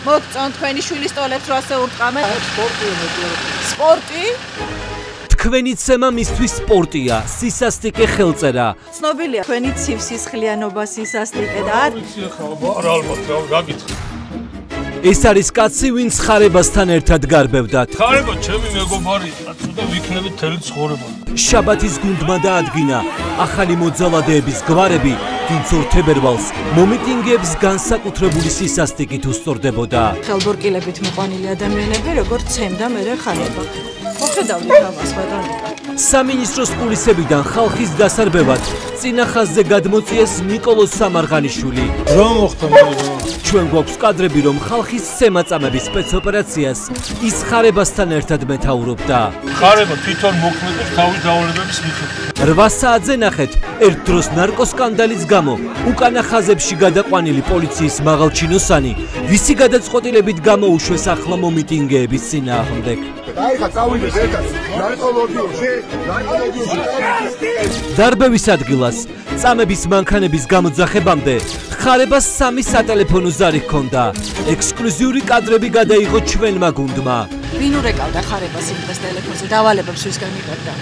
მოგწონთ თქვენი შვილის ტოლებს რა შეურტყამეთ? სპორტი? თქვენი ცემა მისთვის სპორტია, სისასტიკე ხელწერა. ცნობილია თქვენი ცივსისხლიანობა, სისასტიკე და არა ალბათ რა გაგიცხ. ეს არის კაცი, ვინც ხარებასთან ერთად გარბევდათ. ხარება ჩემი მეგობარი, და ვიქნებით თელი ცხოვრება. შაბათის გუნდმა დაადგინა ახალი მოძალადეების გვარები, ვინც 2 თებერვალს მომიტინგეებს განსაკუთრებული სისასტიკით უსწორდებოდა. ხელბორკილებით მოყვანილი ადამიანები როგორც ცემდა მერე ხარება. მოხედავთ ამას ბატონიკა. სამინისტროს პულისებიდან ხალხის დასარბევად წინა ხაზზე გადმოწიეს ნიკოლოზ სამარღანიშვილი. რა მოხდა? ჩვენ გვაქვს კადრები, რომ ხალხის სემაწამების სპეცოპერაციას ის ხარებასთან ერთად მეთაურობდა. ხარება თვითონ მოქმედებს თავის დავალებების მიხედვით. 8 საათზე ნახეთ, ერთ დროს ნარკოსკანდალის გამო უკანა ხაზებში გადაყვანილი პოლიციის მაღალჩინოსანი, ვისი გადაწყვეტილებით გამოუშვეს ახლა მომიტინგეების წინააღმდეგ. დარბევის ადგილას წამების მანქანების გამოძახებამდე ხარებას 3 სატელეფონო ზარი ჰქონდა. ექსკლუზიური კადრები გადაიღო ჩვენმა გუნდმა. ვინ ურეკავდა ხარებას იმ დღეს ტელეფონზე? დავალებებს ვისგან იღებდა?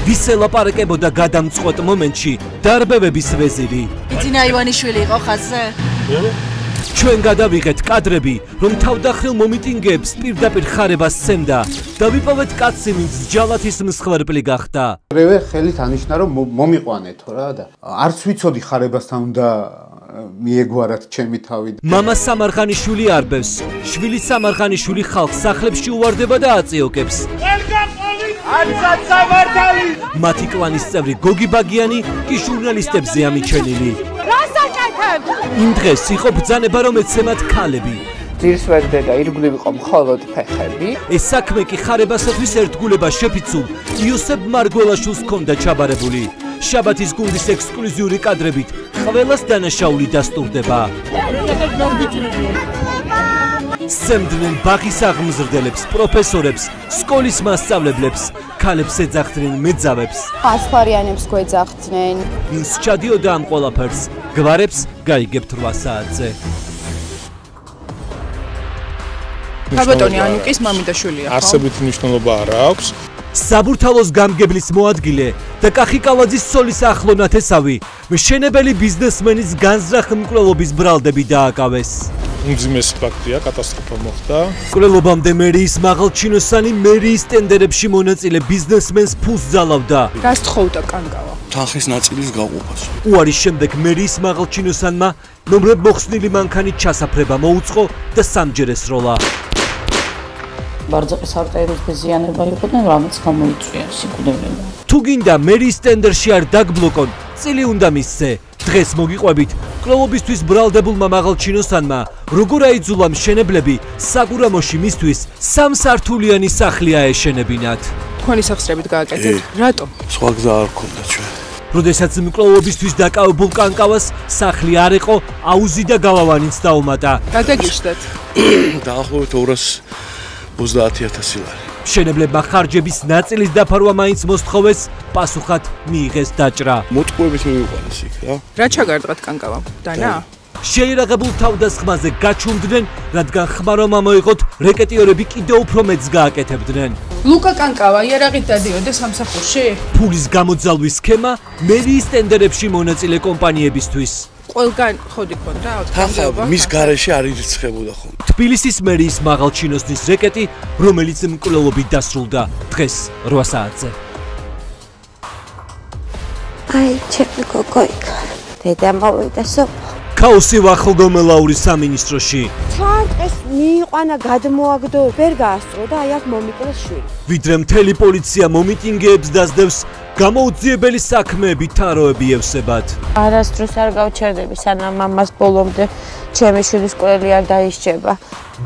ვის ელაპარაკებოდა გადამწყვეტ მომენტში დარბევების ვეზირი. იძინა ივანიშვილი იყო ხაზზე? ჩვენ გადავიღეთ კადრები, რომ თავდახრილ მომიტინგეებს პირდაპირ ხარებას სცემდა და ვიპოვეთ კაცი, ვინც ჯალათის მსხვერპლი გახდა. მერე ხელით ანიშნა, რომ მომიყვანეთო რა და არც ვიცოდი ხარებასთან უნდა მიეგვარათ ჩემი თავი. მამა სამარღანიშვილი არბევს, შვილი სამარღანიშვილი ხალხს სახლებში უვარდება და აწიოკებს. მათი კლანის წევრი გოგი ბაგიანი კი ჟურნალისტებზე ამიჩენილი. იმ დღეს იყო ბრძანება, რომ ეცემათ ქალები. ძირს ვერდე და ირგვლივ იყო მხოლოდ ფეხები. ეს საქმე კი ხარებასათვის ერთგულება შეფიცულ იოსებ მარგველაშვილს ჰქონდა ჩაბარებული. შაბათის გუნდის ექსკლუზიური კადრებით ყველას დანაშაული დასტურდება. სცემდნენ ბაღის აღმზრდელებს, პროფესორებს, სკოლის მასწავლებლებს, ქალებს ეძახდნენ მეძავებს. ასფარიანებს გვეძახდნენ. ვინც ჩადიოდა ამ ყველაფერს, გვარებს გაიგებთ 8 საათზე. ბატონი ანუკის მამიდაშვილია ხო? არსებითი მნიშვნელობა არა აქვს. საბურთალოს გამგებლის მოადგილე და კახიკალაძის სოლის ახლო ნათესავი მშენებელი ბიზნესმენის განზრახ მკვლელობის ბრალდები დააკავეს. უმძიმესი ფაქტია, კატასტროფა მოხდა. მკვლელობამდე მერიის მაღალჩინოსანი მერიის ტენდერებში მონაწილე ბიზნესმენს ფულს ძალავდა. გასთხოვდა კანკავა. თანხის ნაწილის გაყოფას. უარის შემდეგ მერიის მაღალჩინოსანმა ნომრებ მოხსნილი მანქანით ჩასაფრება მოუწყო და სამჯერ ესროლა. ბარძაყის არტერიების ზიანება იყო და რამაც გამოიწვია სიკვდილება. თუ გინდა მერიის ტენდერში არ დაგბლოკონ, წილი უნდა მისცე. დღეს მოგიყვებით მკვლელობისთვის ბრალდებულმა მაღალჩინოსანმა როგორ აიძულა მშენებლები საგურამოში მისთვის 3 სართულიანი სახლი აეშენებინათ. თქვენი სახსრებით გააკეთეთ. რატომ? სხვა გზა არ ქონდა ჩვენ. როდესაც მკვლელობისთვის დაკავებულ კანკავას სახლი არ იყო, აუზი და გალავანიც დაუმატა. გადაგიშდათ. დაახლოებით 250.000 ლარი. მშენებლებმა ხარჯების ნაწილის დაფარვა მაინც მოსთხოვეს, პასუხად მიიღეს დაჭრა. მოტყუებით მივიყვანეს იქ რა. რა ჩაგარდღათ კანკავამ? დანა? შეირაღებულ თავდასხმაზე გაჩუმდნენ, რადგან ხმა რომ ამოიღოთ, რეკეტიორები კიდევ უფრო მეტს გააკეთებდნენ. ლუკა კანკავა იარაღით დადიოდა სამსახურში? ფულის გამოძალვის სქემა მერიის ტენდერებში მონაწილე კომპანიებისთვის. ყველგან ხოდი ქონდა თანხა მის გარეშე არ ირიცხებოდა ხომ. თბილისის მერიის მაღალჩინოსნის რეკეტი, რომელიც მკვლელობით დასრულდა დღეს 8 საათზე. აი, ჩემი გოგოიკა. დედა მოვიდა სოფო. ქაოსი ვახალგომელაური სამინისტროში. ჩვენ ეს მიიყვანა გადმოაგდო, ვერ გაასწრო და აი აქ მომიკლეს შვილი. ვიდრე მთელი პოლიცია მომიტინგეებს დასდევს, გამოუძიებელი საქმეები თაროები ევსებათ. არასდროს არ გავჩერდები, სანამ მამას ბოლომდე ჩემი შვილის კველი არ დაისჯება.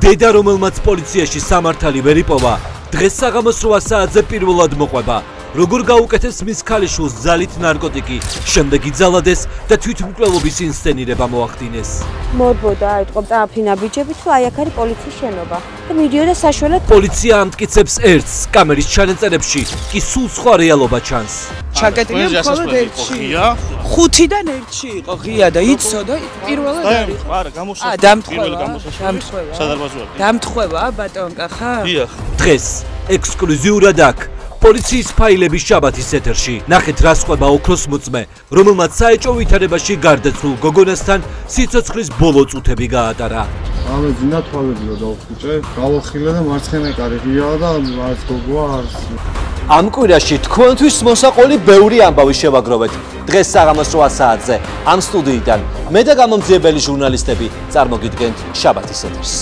დედა, რომელმაც პოლიციაში სამართალი ვერ იპოვა, დღეს საღამოს 8 საათზე პირველად მოყვება. როგორ გაუკეთეს მის ქალიშვილს ძალით ნარკოტიკი, შემდეგ იძალადეს და თვითმკვლელობის ინსცენირება მოახდინეს. მორბოდა, აიტყო წაფინა ბიჭები თუ აი აქ არის პოლიციის შენობა და მიდიოდა საშუალოდ პოლიცია ამტკიცებს ერთს, კამერის ჩანაწერებში კი სულ სხვა რეალობა ჩანს. ჩაკეტილი მხოლოდ ერთში. 5-დან 1-ში იყო ღია და იცოდა პირველად არის. არა, გამოსასწორო. დამთხევა. სადარბაზოა. დამთხევა ბატონკა ხარ? დიახ. დღეს ექსკლუზიურად აქ პოლიციის ფაილების შაბათის ეთერში. ნახეთ რა სხვება ოქროს მოწმე, რომელმაც საეჭვო ვითარებაში გარდაცვლილ გოგონასთან სიცოცხლის ბოლო წუთები გაატარა. ამე ძინა თვალებია დავხუჭე, გავახილე და მარცხენა კარი ღიაა და არც გოგოა არც. ამ კვირაში თქვენთვის მოსაყოლი ბევრი ამბავი შევაგროვეთ. დღეს საღამოს 8 საათზე ამ სტუდიიდან მე და გამომძიებელი ჟურნალისტები წარმოგიდგენთ შაბათის ეთერს.